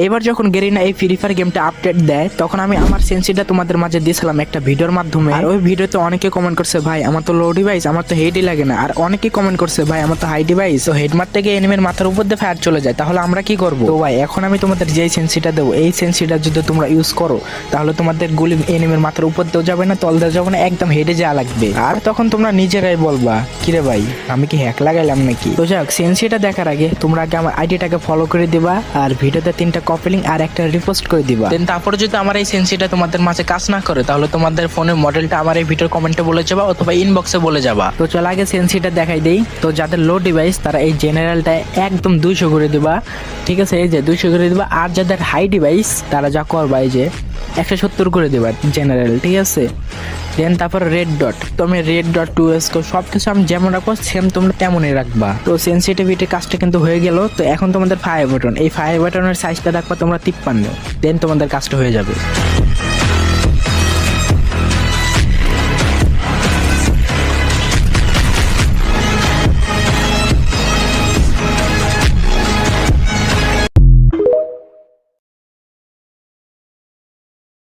এবার যখন গেরিনা এই ফ্রি ফায়ার গেমটা আপডেট দেয় তখন আমি আমার সেন্সিটা তোমাদের মাঝে দিয়েছিলাম একটা ভিডিওর মাধ্যমে। আর ওই ভিডিওতে অনেকে কমেন্ট করছে ভাই আমার তো লো ডিভাইস, আমার তো হেডই লাগে না। আর অনেকে কমেন্ট করছে ভাই আমার তো হাই ডিভাইস, তো হেড মারতে গিয়ে এনিমির মাথার উপর দিয়ে ফায়ার চলে যায়, তাহলে আমরা কি করবো? তো ভাই এখন আমি তোমাদের যে সেন্সিটা দেবো এই সেন্সিটা যদি তোমরা ইউজ করো তাহলে তোমাদের গুলি এনিমির মাথার উপর দিয়েও যাবে না, তল দিয়ে যাবে না, একদম হেডে যাওয়া লাগবে। আর তখন তোমরা নিজেরাই বলবা কিরে ভাই আমি কি হ্যাক লাগাইলাম নাকি? তো যাক, সেন্সিটা দেখার আগে তোমরা আগে আমার আইডিটাকে ফলো করে দিবা আর ভিডিওতে 3টা কপি লিংক আর একটা রিপোস্ট করে দিবা। দেন তারপরে যদি আমার এই সেন্সিটা তোমাদের মাঝে কাজ না করে তাহলে তোমাদের ফোনের মডেলটা আমার এই ভিডিওর কমেন্টে বলে যাবা অথবা ইনবক্সে বলে যাবা। তো চল আগে সেন্সিটা দেখাই দেই। তো যাদের লো ডিভাইস তারা এই জেনারেলটা একদম 200 করে দিবা, ঠিক আছে? এই যে 200 করে দিবা। আর যাদের হাই ডিভাইস তারা যা করবা এই যে 170 করে দিবা জেনারেল, ঠিক আছে? দেন তারপর রেড ডট, তো আমি রেড ডট 2S সব কিছু আমি যেমন রাখবো সেম তোমরা তেমনই রাখবা। তো সেন্সিটিভিটির কাজটা কিন্তু হয়ে গেল। তো এখন তোমাদের ফায়ার বাটন, এই ফায়ার বাটনের সাইজটা রাখবা তোমরা 53, দেন তোমাদের কাজটা হয়ে যাবে।